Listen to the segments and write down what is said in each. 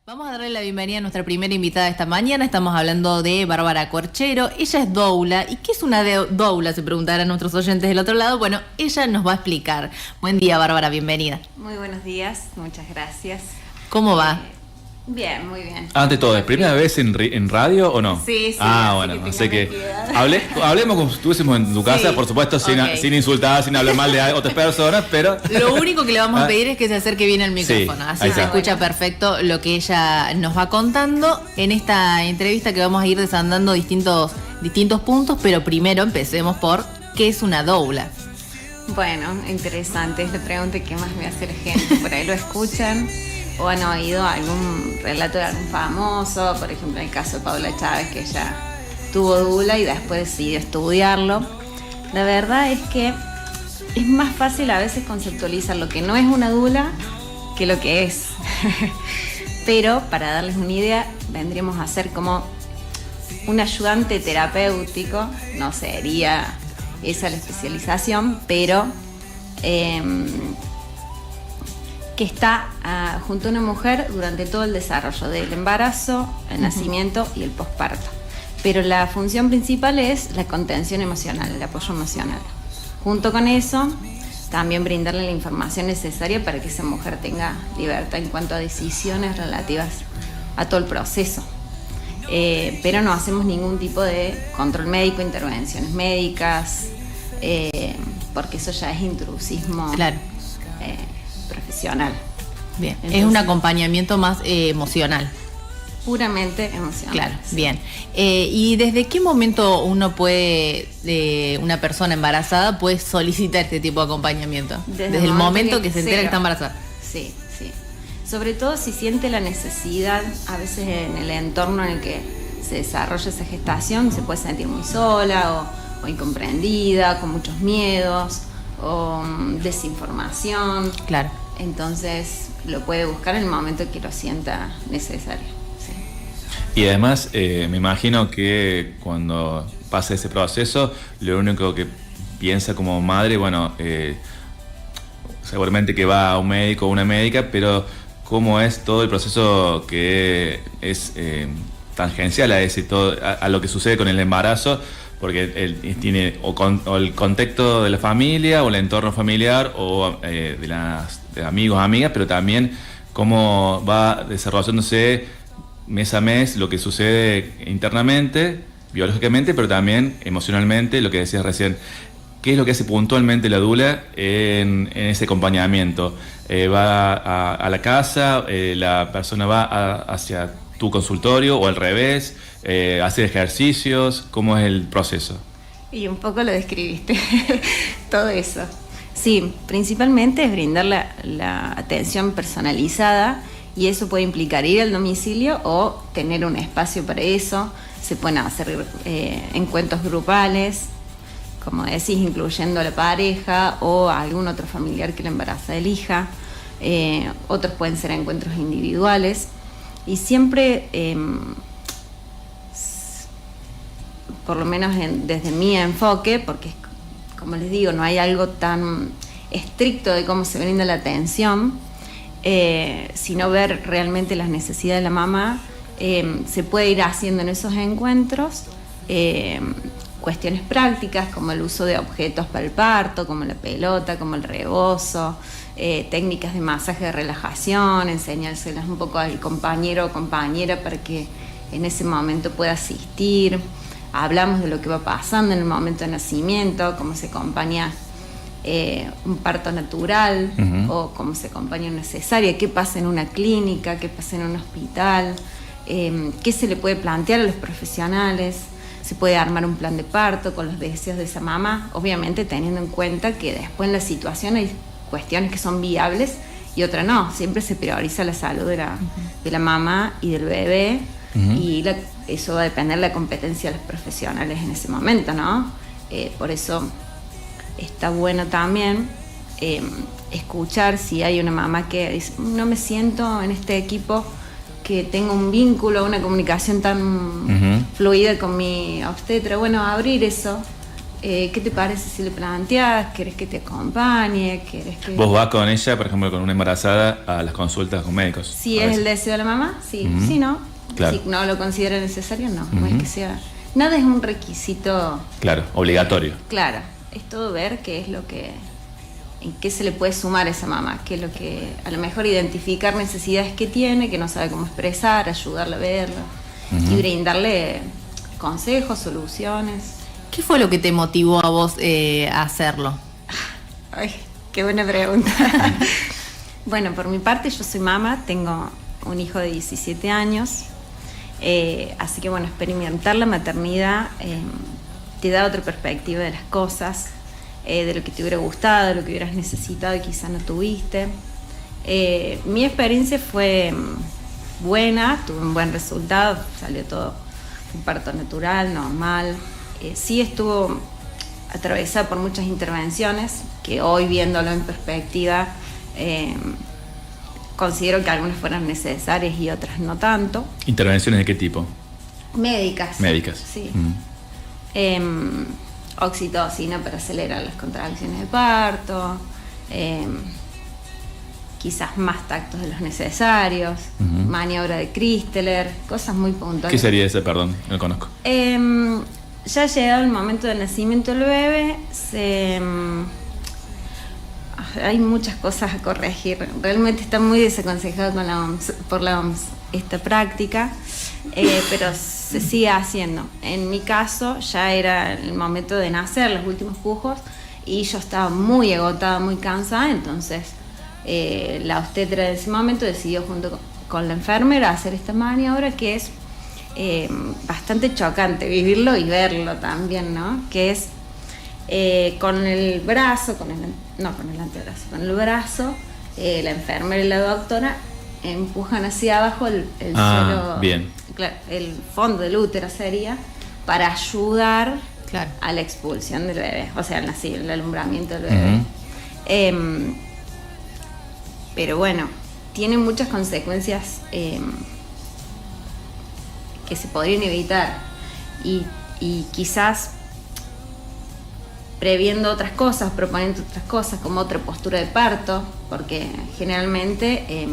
Vamos a darle la bienvenida a nuestra primera invitada esta mañana. Estamos hablando de Bárbara Corchero. Ella es doula. ¿Y qué es una doula? Se preguntarán nuestros oyentes del otro lado. Bueno, ella nos va a explicar. Buen día, Bárbara, bienvenida. Muy buenos días, muchas gracias. ¿Cómo va? Bien, muy bien. Ante todo, ¿es primera vez en radio o no? Sí, sí. Bueno, así que hablemos como si estuviésemos en tu casa, por supuesto, sin insultar, sin hablar mal de otras personas, pero... Lo único que le vamos a pedir es que se acerque bien al micrófono, así se escucha perfecto lo que ella nos va contando en esta entrevista, que vamos a ir desandando distintos puntos, pero primero empecemos por ¿qué es una doula? Bueno, interesante, es la pregunta que más me hace la gente, por ahí lo escuchan o han oído algún relato de algún famoso, por ejemplo en el caso de Paula Chávez, que ella tuvo doula y después decidió estudiarlo. La verdad es que es más fácil a veces conceptualizar lo que no es una doula que lo que es. Pero para darles una idea, vendríamos a ser como un ayudante terapéutico, no sería esa la especialización, pero que está junto a una mujer durante todo el desarrollo del embarazo, el nacimiento y el posparto. Pero la función principal es la contención emocional, el apoyo emocional. Junto con eso, también brindarle la información necesaria para que esa mujer tenga libertad en cuanto a decisiones relativas a todo el proceso. Pero no hacemos ningún tipo de control médico, intervenciones médicas, porque eso ya es intrusismo. Claro. Profesional. Bien, entonces, es un acompañamiento más emocional. Puramente emocional. Claro, sí. Bien. ¿Y desde qué momento uno puede, una persona embarazada puede solicitar este tipo de acompañamiento? Desde el momento que se entera que está embarazada. Sí, sí. Sobre todo si siente la necesidad, a veces en el entorno en el que se desarrolla esa gestación, se puede sentir muy sola o incomprendida, con muchos miedos o desinformación. Claro. Entonces lo puede buscar en el momento que lo sienta necesario. Sí. Y además me imagino que cuando pasa ese proceso, lo único que piensa como madre, bueno, seguramente que va a un médico o una médica, pero cómo es todo el proceso que es tangencial a lo que sucede con el embarazo, porque él tiene o el contexto de la familia o el entorno familiar o de amigos, amigas, pero también cómo va desarrollándose mes a mes lo que sucede internamente, biológicamente, pero también emocionalmente, lo que decías recién. ¿Qué es lo que hace puntualmente la doula en ese acompañamiento? ¿Va a la casa? ¿La persona va hacia tu consultorio o al revés? ¿Hace ejercicios? ¿Cómo es el proceso? Y un poco lo describiste, todo eso. Sí, principalmente es brindar la atención personalizada, y eso puede implicar ir al domicilio o tener un espacio para eso. Se pueden hacer encuentros grupales, como decís, incluyendo a la pareja o a algún otro familiar que la embaraza elija. Otros pueden ser encuentros individuales. Y siempre, por lo menos desde mi enfoque, porque como les digo, no hay algo tan estricto de cómo se brinda la atención, sino ver realmente las necesidades de la mamá, se puede ir haciendo en esos encuentros cuestiones prácticas como el uso de objetos para el parto, como la pelota, como el rebozo, técnicas de masaje de relajación, enseñárselas un poco al compañero o compañera para que en ese momento pueda asistir. Hablamos de lo que va pasando en el momento de nacimiento, cómo se acompaña un parto natural, o cómo se acompaña una cesárea, qué pasa en una clínica, qué pasa en un hospital, qué se le puede plantear a los profesionales. Se puede armar un plan de parto con los deseos de esa mamá, obviamente teniendo en cuenta que después en la situación hay cuestiones que son viables y otras no. Siempre se prioriza la salud de la mamá y del bebé, y eso va a depender de la competencia de los profesionales en ese momento, ¿no? Por eso está bueno también escuchar si hay una mamá que dice, no me siento en este equipo que tengo un vínculo, una comunicación tan fluida con mi obstetra. Bueno, abrir eso, ¿qué te parece si le planteas? ¿Querés que te acompañe? ¿Querés que... ¿Vos vas con ella, por ejemplo, con una embarazada, a las consultas con médicos? Si es el deseo de la mamá, sí. Si no, si no lo considera necesario, no. No es que sea... Nada es un requisito... Claro, obligatorio. Claro, es todo ver qué es lo que... en qué se le puede sumar a esa mamá, qué es lo que... A lo mejor identificar necesidades que tiene, que no sabe cómo expresar, ayudarle a verlo y brindarle consejos, soluciones. ¿Qué fue lo que te motivó a vos a hacerlo? Ay, qué buena pregunta. Bueno, por mi parte yo soy mamá, tengo un hijo de 17 años, así que bueno, experimentar la maternidad te da otra perspectiva de las cosas, de lo que te hubiera gustado, de lo que hubieras necesitado y quizá no tuviste. Mi experiencia fue buena, tuve un buen resultado, salió todo, fue un parto natural, normal. Sí estuvo atravesada por muchas intervenciones, que hoy viéndolo en perspectiva, considero que algunas fueron necesarias y otras no tanto. ¿Intervenciones de qué tipo? Médicas. Médicas. Sí. Oxitocina para acelerar las contracciones de parto, quizás más tactos de los necesarios, maniobra de Christeler, cosas muy puntuales. ¿Qué sería ese? Perdón, no lo conozco. Ya llegado el momento del nacimiento del bebé, hay muchas cosas a corregir. Realmente está muy desaconsejado por la OMS esta práctica, pero se sigue haciendo. En mi caso ya era el momento de nacer, los últimos pujos, y yo estaba muy agotada, muy cansada, entonces la obstetra de ese momento decidió junto con la enfermera hacer esta maniobra, que es bastante chocante vivirlo y verlo también, ¿no? Que es con el brazo, con el antebrazo, con el brazo, la enfermera y la doctora empujan hacia abajo el suelo, bien. Claro, el fondo del útero sería, para ayudar claro. a la expulsión del bebé, o sea, el alumbramiento del bebé. Pero bueno, tiene muchas consecuencias que se podrían evitar y quizás previendo otras cosas, proponiendo otras cosas como otra postura de parto, porque generalmente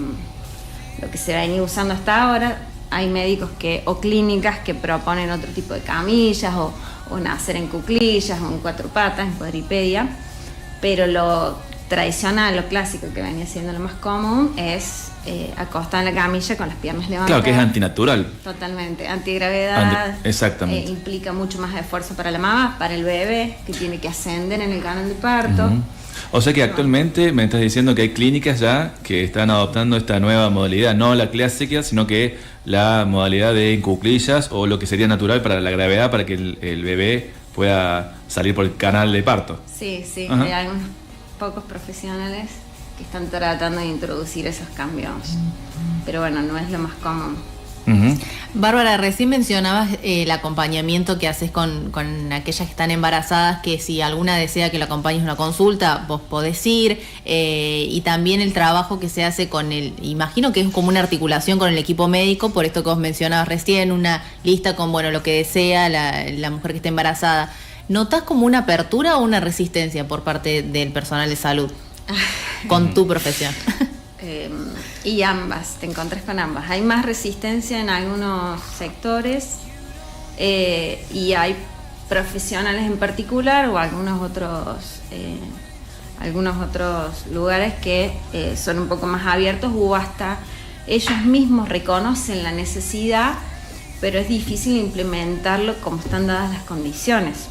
lo que se va a venir usando hasta ahora, hay médicos o clínicas que proponen otro tipo de camillas o nacer en cuclillas o en 4 patas, en cuadripedia, pero lo tradicional, lo clásico que venía siendo lo más común es acostada en la camilla con las piernas levantadas. Claro, que es antinatural. Totalmente, antigravedad. Exactamente. Implica mucho más esfuerzo para la mamá, para el bebé, que tiene que ascender en el canal de parto. O sea que actualmente me estás diciendo que hay clínicas ya que están adoptando esta nueva modalidad, no la clásica, sino que la modalidad de en cuclillas o lo que sería natural para la gravedad, para que el bebé pueda salir por el canal de parto. Sí, hay algunos pocos profesionales que están tratando de introducir esos cambios, pero bueno, no es lo más común. Bárbara, recién mencionabas el acompañamiento que haces con aquellas que están embarazadas, que si alguna desea que lo acompañes a una consulta, vos podés ir, y también el trabajo que se hace imagino que es como una articulación con el equipo médico, por esto que vos mencionabas recién, una lista con lo que desea la mujer que está embarazada. ¿Notás como una apertura o una resistencia por parte del personal de salud con tu profesión? Y ambas, te encontrás con ambas. Hay más resistencia en algunos sectores y hay profesionales en particular o algunos otros lugares que son un poco más abiertos o hasta ellos mismos reconocen la necesidad, pero es difícil implementarlo como están dadas las condiciones.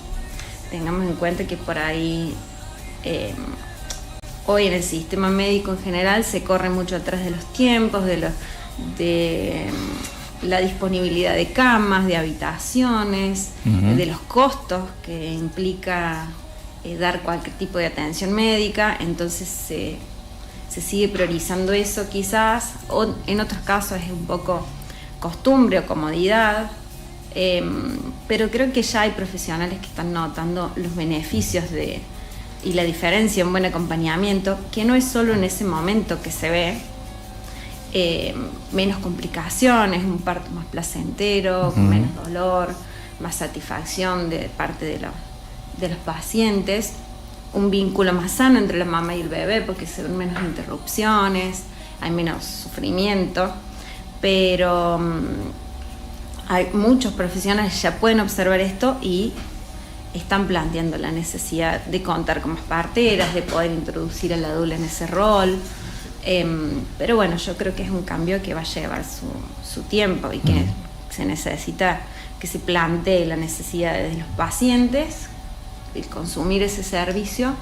Tengamos en cuenta que por ahí hoy en el sistema médico en general se corre mucho atrás de los tiempos, de la disponibilidad de camas, de habitaciones, de los costos que implica dar cualquier tipo de atención médica, entonces se sigue priorizando eso quizás, o en otros casos es un poco costumbre o comodidad, pero creo que ya hay profesionales que están notando los beneficios y la diferencia en buen acompañamiento, que no es solo en ese momento que se ve, menos complicaciones, un parto más placentero, con menos dolor, más satisfacción de parte de los pacientes, un vínculo más sano entre la mamá y el bebé, porque se ven menos interrupciones, hay menos sufrimiento, pero hay muchos profesionales ya pueden observar esto y están planteando la necesidad de contar con más parteras, de poder introducir a la doula en ese rol. Pero bueno, yo creo que es un cambio que va a llevar su tiempo y que se necesita que se plantee la necesidad de los pacientes, el consumir ese servicio,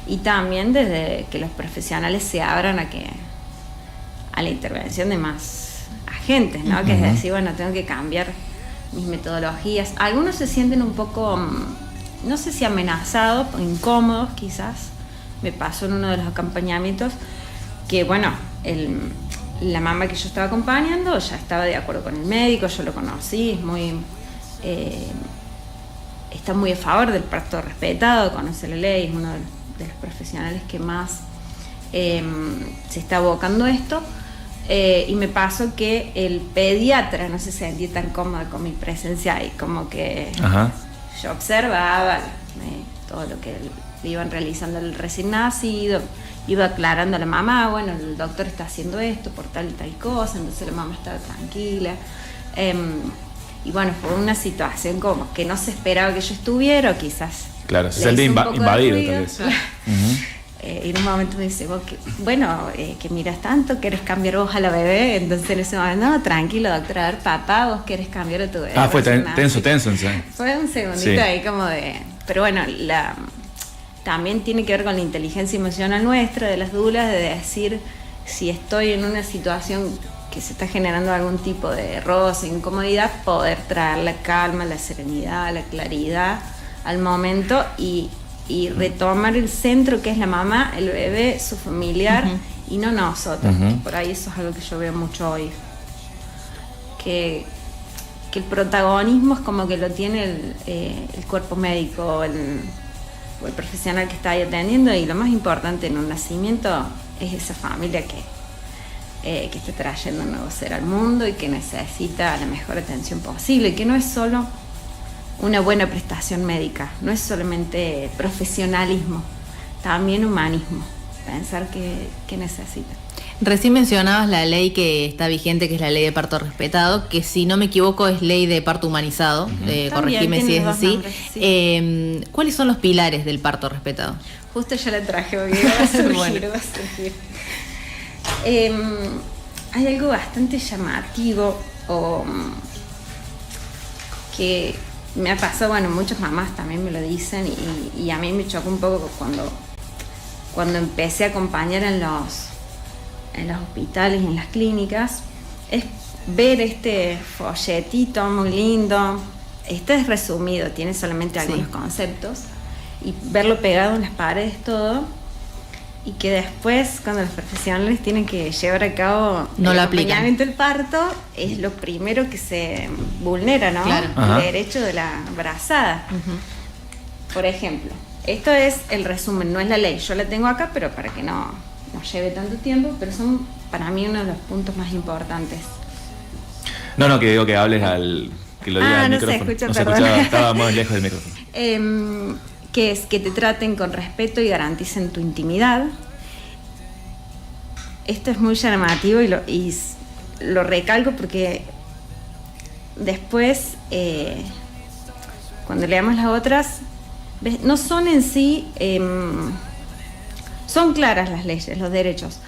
y también desde que los profesionales se abran a la intervención de más agentes, ¿no? Que es decir, bueno, tengo que cambiar mis metodologías. Algunos se sienten un poco, no sé si amenazados o incómodos quizás. Me pasó en uno de los acompañamientos que, bueno, la mamá que yo estaba acompañando ya estaba de acuerdo con el médico, yo lo conocí, está muy a favor del parto respetado, conoce la ley, es uno de los profesionales que más se está abocando a esto. Y me pasó que el pediatra no se sentía tan cómodo con mi presencia ahí, como que yo observaba todo lo que le iban realizando al recién nacido, iba aclarando a la mamá, bueno, el doctor está haciendo esto por tal y tal cosa, entonces la mamá estaba tranquila. Y bueno, fue una situación como que no se esperaba que yo estuviera, o quizás. Claro, se sentía invadido tal vez. Y en un momento me dice, que miras tanto, ¿querés cambiar vos a la bebé? Entonces en ese momento, no, tranquilo, doctora, a ver, papá, vos querés cambiar a tu bebé. Fue tenso. ¿Sí? Fue un segundito ahí como de... Pero bueno, también tiene que ver con la inteligencia emocional nuestra, de las doulas, de decir, si estoy en una situación que se está generando algún tipo de roce, incomodidad, poder traer la calma, la serenidad, la claridad al momento y retomar el centro, que es la mamá, el bebé, su familiar, y no nosotros. Por ahí eso es algo que yo veo mucho hoy, que el protagonismo es como que lo tiene el cuerpo médico o el profesional que está ahí atendiendo, y lo más importante en un nacimiento es esa familia que está trayendo un nuevo ser al mundo y que necesita la mejor atención posible, y que no es solo una buena prestación médica, no es solamente profesionalismo, también humanismo, pensar que necesita. Recién mencionabas la ley que está vigente, que es la ley de parto respetado, que si no me equivoco es ley de parto humanizado, corregime si es así. Nombres, sí. ¿Cuáles son los pilares del parto respetado? Justo ya la traje, porque va a surgir. Hay algo bastante llamativo que me ha pasado, bueno, muchas mamás también me lo dicen, y a mí me chocó un poco cuando empecé a acompañar en los hospitales y en las clínicas, es ver este folletito muy lindo. Este es resumido, tiene solamente algunos conceptos, y verlo pegado en las paredes todo, y que después, cuando los profesionales tienen que llevar a cabo el acompañamiento del parto, es lo primero que se vulnera, ¿no? Claro. El derecho de la embarazada. Por ejemplo, esto es el resumen, no es la ley. Yo la tengo acá, pero para que no lleve tanto tiempo, pero son para mí uno de los puntos más importantes. No, que digo que hables que lo digas al micrófono. No se escuchaba, estaba muy lejos del micrófono. Que es que te traten con respeto y garanticen tu intimidad. Esto es muy llamativo y lo recalco porque después, cuando leamos las otras, no son en sí, son claras las leyes, los derechos,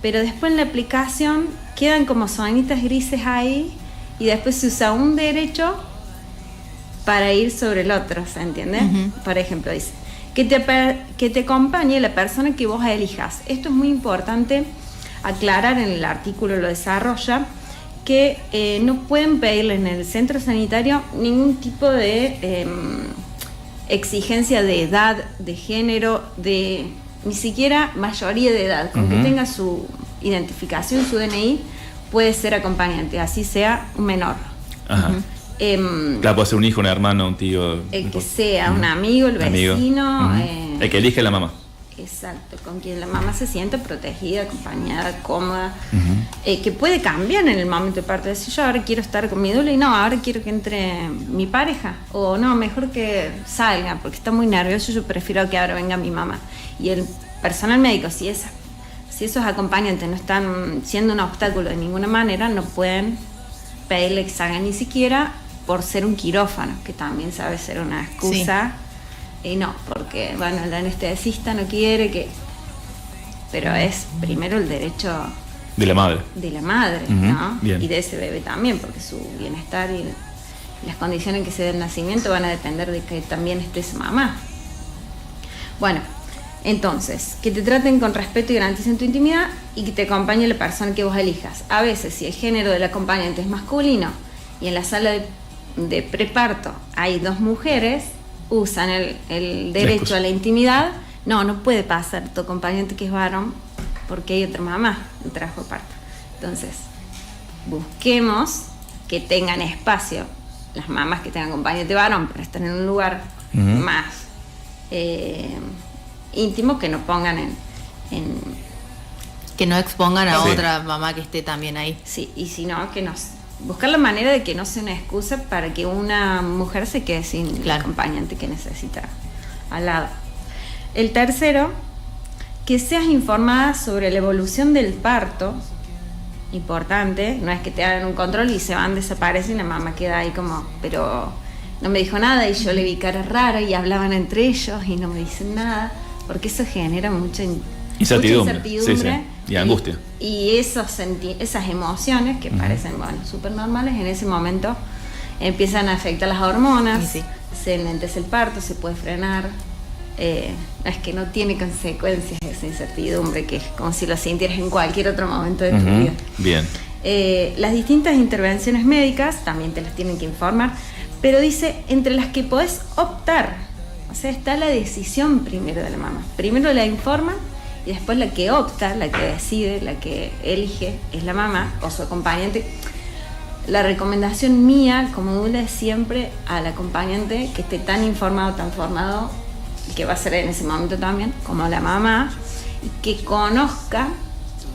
pero después en la aplicación quedan como zonitas grises ahí, y después se usa un derecho para ir sobre el otro, ¿se entiende? Por ejemplo, dice que te acompañe la persona que vos elijas. Esto es muy importante aclarar, en el artículo lo desarrolla, que no pueden pedirle en el centro sanitario ningún tipo de exigencia de edad, de género, ni siquiera mayoría de edad. Con que tenga su identificación, su DNI, puede ser acompañante, así sea un menor. Claro, puede ser un hijo, un hermano, un tío. El que sea, un amigo, el vecino. El que elige la mamá. Exacto, con quien la mamá se siente protegida, acompañada, cómoda, que puede cambiar en el momento de parto, decir yo ahora quiero estar con mi doula y no, ahora quiero que entre mi pareja, o no, mejor que salga porque está muy nervioso, yo prefiero que ahora venga mi mamá. Y el personal médico, si esos acompañantes no están siendo un obstáculo de ninguna manera, no pueden pedirle que salga ni siquiera por ser un quirófano, que también sabe ser una excusa. Sí. Y no, porque bueno, el anestesista no quiere que... Pero es primero el derecho... De la madre. De la madre, ¿no? Bien. Y de ese bebé también, porque su bienestar y las condiciones en que se dé el nacimiento van a depender de que también esté su mamá. Bueno, entonces, que te traten con respeto y garanticen tu intimidad y que te acompañe la persona que vos elijas. A veces, si el género del acompañante es masculino y en la sala de preparto hay 2 mujeres... usan el derecho a la intimidad, no puede pasar tu acompañante que es varón porque hay otra mamá en trabajo de parto. Entonces, busquemos que tengan espacio las mamás que tengan acompañante varón para estar en un lugar más íntimo, que no pongan en que no expongan a otra mamá que esté también ahí. Sí, y si no, que buscar la manera de que no sea una excusa para que una mujer se quede sin el acompañante que necesita al lado. El tercero, que seas informada sobre la evolución del parto. Importante, no es que te hagan un control y se van, desaparecen y la mamá queda ahí como, pero no me dijo nada y yo le vi cara rara y hablaban entre ellos y no me dicen nada, porque eso genera mucha incertidumbre. Sí. Y angustia. Y esas emociones que parecen súper normales, en ese momento empiezan a afectar las hormonas, se enlentece el parto, se puede frenar. Es que no tiene consecuencias esa incertidumbre, que es como si lo sintieras en cualquier otro momento de tu vida. Bien. Las distintas intervenciones médicas también te las tienen que informar, pero dice entre las que podés optar. O sea, está la decisión primero de la mamá. Primero la informan y después la que opta, la que decide, la que elige es la mamá o su acompañante. La recomendación mía como doula es siempre al acompañante que esté tan informado, tan formado, que va a ser en ese momento también, como la mamá, y que conozca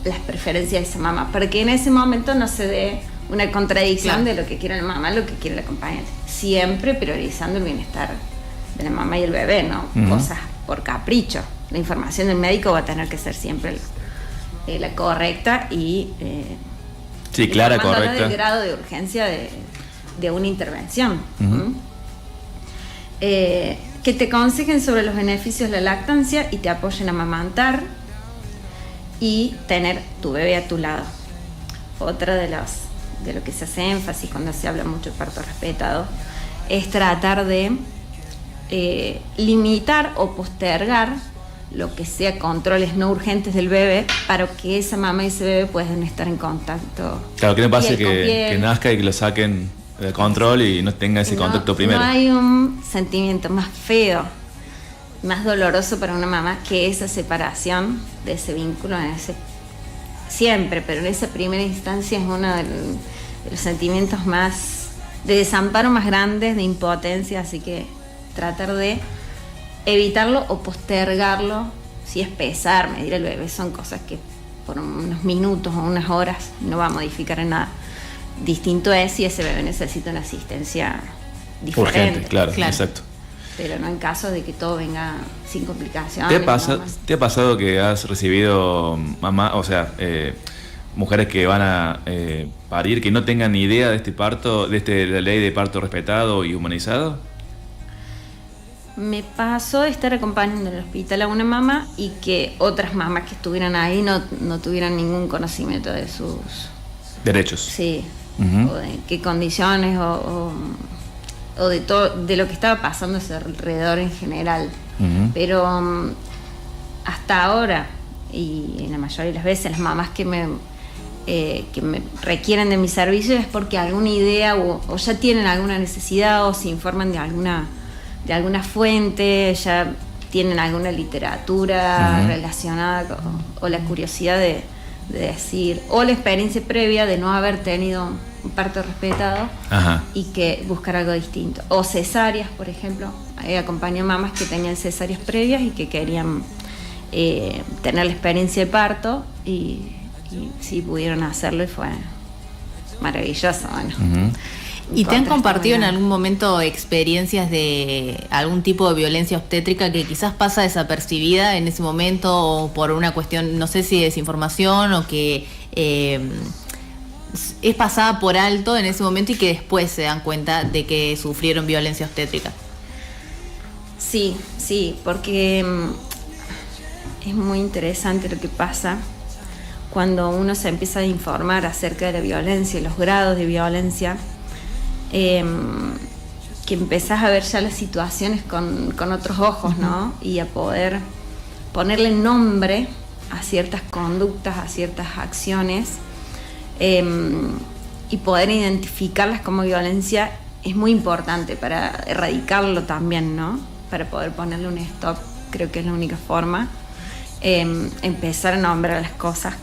las preferencias de esa mamá, para que en ese momento no se dé una contradicción de lo que quiere la mamá, lo que quiere el acompañante. Siempre priorizando el bienestar de la mamá y el bebé, ¿no? Cosas por capricho. La información del médico va a tener que ser siempre la correcta y clara, correcta. Del grado de urgencia de una intervención. Que te aconsejen sobre los beneficios de la lactancia y te apoyen a amamantar y tener tu bebé a tu lado. Otra de lo que se hace énfasis cuando se habla mucho de parto respetado es tratar de limitar o postergar lo que sea controles no urgentes del bebé para que esa mamá y ese bebé puedan estar en contacto. Claro, que no pase que nazca y que lo saquen de control y no tenga ese contacto primero. No hay un sentimiento más feo, más doloroso para una mamá que esa separación de ese vínculo siempre, pero en esa primera instancia es uno de los sentimientos más de desamparo más grandes, de impotencia, así que tratar de evitarlo o postergarlo. Si es pesar, medir el bebé, son cosas que por unos minutos o unas horas no va a modificar en nada. Distinto es si ese bebé necesita una asistencia diferente. Urgente, claro, exacto. Pero no en caso de que todo venga sin complicaciones. ¿Te ha pasado que has recibido mujeres que van a parir que no tengan ni idea de este parto, de la ley de parto respetado y humanizado? Me pasó de estar acompañando en el hospital a una mamá y que otras mamás que estuvieran ahí no tuvieran ningún conocimiento de sus derechos. Sí. O de qué condiciones o de todo, de lo que estaba pasando a su alrededor en general. Pero hasta ahora, y en la mayoría de las veces, las mamás que me requieren de mi servicio es porque alguna idea o ya tienen alguna necesidad o se informan de alguna fuente, ya tienen alguna literatura relacionada o la curiosidad de decir, o la experiencia previa de no haber tenido un parto respetado y que buscar algo distinto. O cesáreas, por ejemplo. Acompañé mamás que tenían cesáreas previas y que querían tener la experiencia de parto y sí pudieron hacerlo y fue maravilloso. Bueno. ¿Y te han compartido en algún momento experiencias de algún tipo de violencia obstétrica que quizás pasa desapercibida en ese momento o por una cuestión, no sé si de desinformación o que es pasada por alto en ese momento y que después se dan cuenta de que sufrieron violencia obstétrica? Sí, porque es muy interesante lo que pasa cuando uno se empieza a informar acerca de la violencia y los grados de violencia, que empezás a ver ya las situaciones con otros ojos, ¿no? Y a poder ponerle nombre a ciertas conductas, a ciertas acciones, y poder identificarlas como violencia es muy importante para erradicarlo también, ¿no? Para poder ponerle un stop, creo que es la única forma. Empezar a nombrar las cosas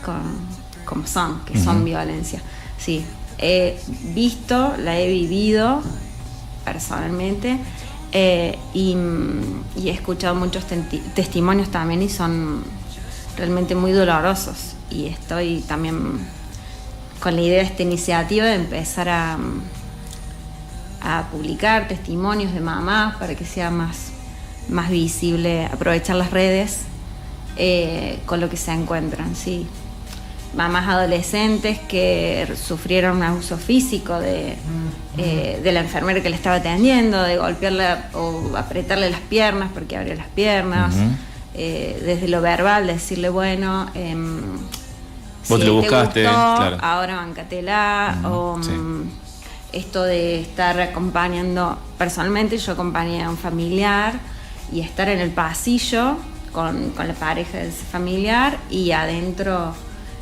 como son, que son violencia. Sí, he visto, la he vivido personalmente, y he escuchado muchos testimonios también y son realmente muy dolorosos, y estoy también con la idea de esta iniciativa de empezar a publicar testimonios de mamás para que sea más visible, aprovechar las redes con lo que se encuentran, sí. Mamás adolescentes que sufrieron un abuso físico de la enfermera que le estaba atendiendo, de golpearla o apretarle las piernas porque abrió las piernas, desde lo verbal, decirle, bueno, vos si te lo buscaste, gustó, claro. Ahora bancatela, esto de estar acompañando, personalmente yo acompañé a un familiar y estar en el pasillo con la pareja de ese familiar y adentro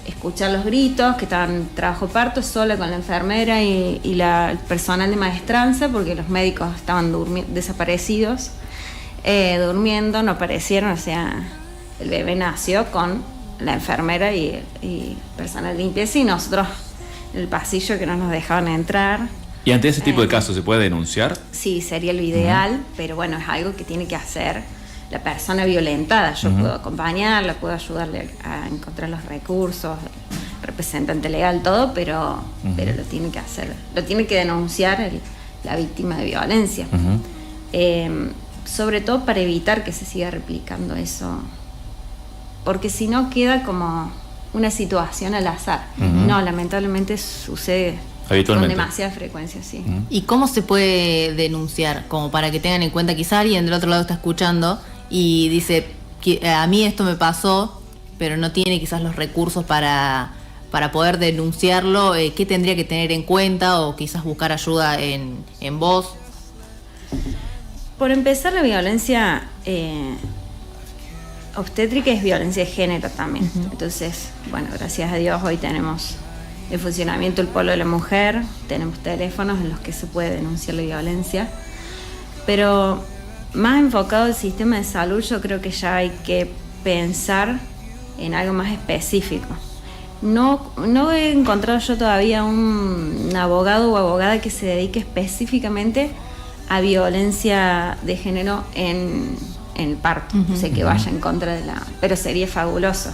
escuchar los gritos, que estaban en trabajo de parto, sola con la enfermera y el personal de maestranza, porque los médicos estaban desaparecidos, durmiendo, no aparecieron, o sea, el bebé nació con la enfermera y personal de limpieza y nosotros en el pasillo que no nos dejaban entrar. ¿Y ante ese tipo de casos se puede denunciar? Sí, sería lo ideal, pero bueno, es algo que tiene que hacer la persona violentada. Yo puedo acompañarla, puedo ayudarle a encontrar los recursos, representante legal, todo, pero lo tiene que hacer, lo tiene que denunciar la víctima de violencia. Sobre todo para evitar que se siga replicando eso, porque si no queda como una situación al azar. No, lamentablemente sucede habitualmente, con demasiada frecuencia, sí. ¿Y cómo se puede denunciar? Como para que tengan en cuenta, quizá alguien del otro lado está escuchando y dice, a mí esto me pasó, pero no tiene quizás los recursos para poder denunciarlo. ¿Qué tendría que tener en cuenta o quizás buscar ayuda en vos? Por empezar, la violencia obstétrica es violencia de género también. Entonces, bueno, gracias a Dios hoy tenemos en funcionamiento el Polo de la Mujer, tenemos teléfonos en los que se puede denunciar la violencia, pero más enfocado al sistema de salud, yo creo que ya hay que pensar en algo más específico. No he encontrado yo todavía un abogado o abogada que se dedique específicamente a violencia de género en el parto, o sea, que vaya en contra de pero sería fabuloso.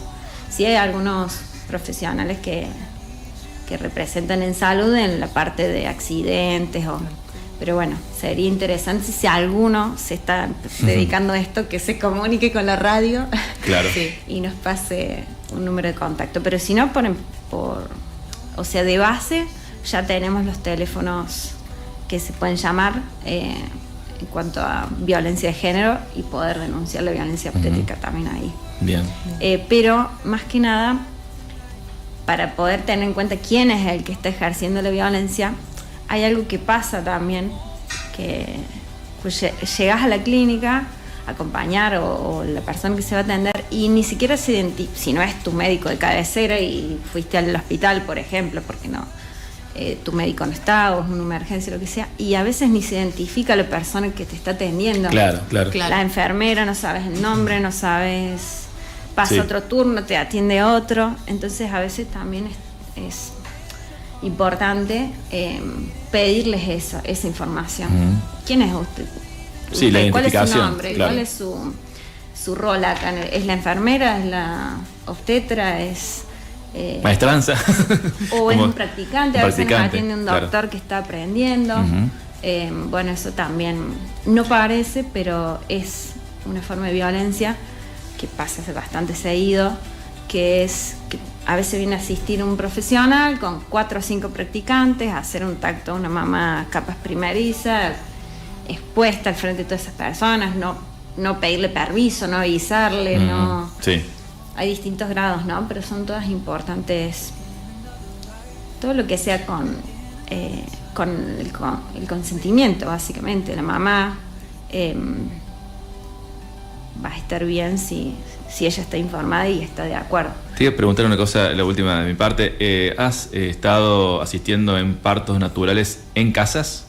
Sí hay algunos profesionales que representan en salud en la parte de accidentes, pero bueno, sería interesante si alguno se está dedicando a esto, que se comunique con la radio, claro, y nos pase un número de contacto. Pero si no, o sea, de base ya tenemos los teléfonos que se pueden llamar en cuanto a violencia de género y poder denunciar la violencia obstétrica también ahí. Bien. Pero más que nada, para poder tener en cuenta quién es el que está ejerciendo la violencia, hay algo que pasa también, que pues, llegas a la clínica a acompañar o la persona que se va a atender y ni siquiera se identifica, si no es tu médico de cabecera y fuiste al hospital, por ejemplo, porque no, tu médico no está o es una emergencia, lo que sea, y a veces ni se identifica la persona que te está atendiendo. Claro. La enfermera, no sabes el nombre, no sabes... Pasa otro turno, te atiende otro, entonces a veces también es importante pedirles esa información. ¿Quién es usted? Sí, la ¿Cuál es su identificación, nombre? claro. ¿Cuál es su rol acá es la enfermera, es la obstetra, es... maestranza. O es un practicante, a veces nos atiende un doctor, claro, que está aprendiendo. Bueno, eso también no parece, pero es una forma de violencia que pasa bastante seguido, que es que a veces viene a asistir un profesional con 4 o 5 practicantes a hacer un tacto a una mamá capaz primeriza, expuesta al frente de todas esas personas, no pedirle permiso, no avisarle, no... Sí. Hay distintos grados, ¿no? Pero son todas importantes. Todo lo que sea con el consentimiento, básicamente. La mamá va a estar bien si ella está informada y está de acuerdo. Te iba a preguntar una cosa, la última de mi parte. ¿Has estado asistiendo en partos naturales en casas?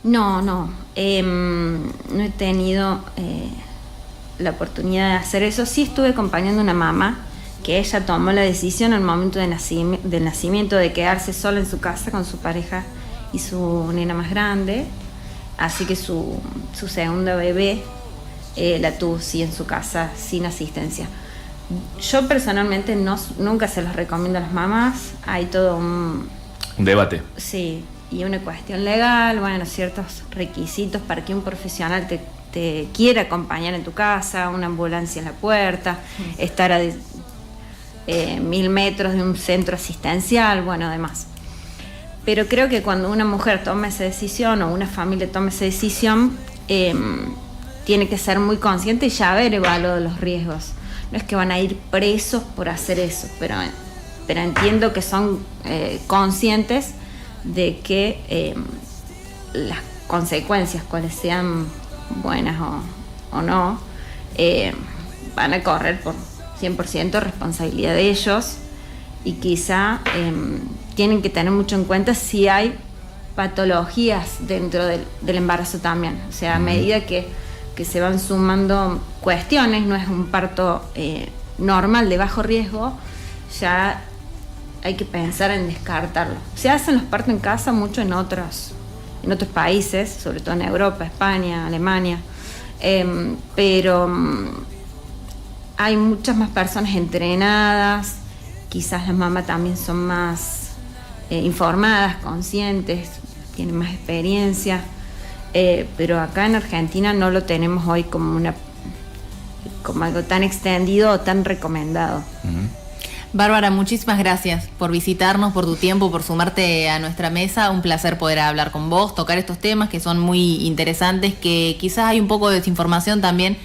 No. No he tenido la oportunidad de hacer eso. Sí estuve acompañando a una mamá que ella tomó la decisión al momento del nacimiento de quedarse sola en su casa con su pareja y su nena más grande. Así que su segunda bebé la tuvo sí en su casa sin asistencia. Yo personalmente nunca se los recomiendo a las mamás. Hay todo un debate. Sí, y una cuestión legal, bueno, ciertos requisitos para que un profesional te quiera acompañar en tu casa, una ambulancia en la puerta, estar a 1000 metros de un centro asistencial, bueno, además. Pero creo que cuando una mujer toma esa decisión o una familia toma esa decisión, tiene que ser muy consciente y ya haber evaluado los riesgos. No es que van a ir presos por hacer eso, pero entiendo que son conscientes de que las consecuencias, cuales sean buenas o no, van a correr por 100% responsabilidad de ellos, y quizá tienen que tener mucho en cuenta si hay patologías dentro del embarazo también. O sea, a medida que se van sumando cuestiones, no es un parto normal de bajo riesgo, ya hay que pensar en descartarlo. Se hacen los partos en casa mucho en otros países, sobre todo en Europa, España, Alemania, pero hay muchas más personas entrenadas, quizás las mamás también son más informadas, conscientes, tienen más experiencia, pero acá en Argentina no lo tenemos hoy como algo tan extendido o tan recomendado. Bárbara, muchísimas gracias por visitarnos, por tu tiempo, por sumarte a nuestra mesa. Un placer poder hablar con vos, tocar estos temas que son muy interesantes, que quizás hay un poco de desinformación también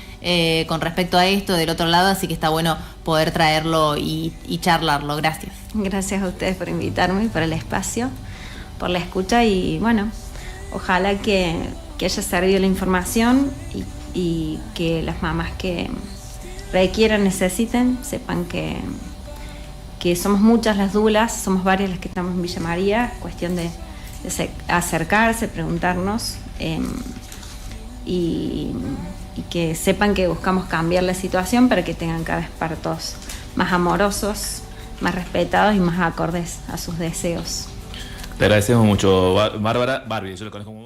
con respecto a esto del otro lado, así que está bueno poder traerlo y charlarlo. Gracias. Gracias a ustedes por invitarme, por el espacio, por la escucha, y bueno, ojalá que haya servido la información y que las mamás que requieran, necesiten, sepan que somos muchas las dulas, somos varias las que estamos en Villa María, cuestión de acercarse, preguntarnos, y que sepan que buscamos cambiar la situación para que tengan cada vez partos más amorosos, más respetados y más acordes a sus deseos. Te agradecemos mucho, Bárbara. Barbie, yo lo conozco como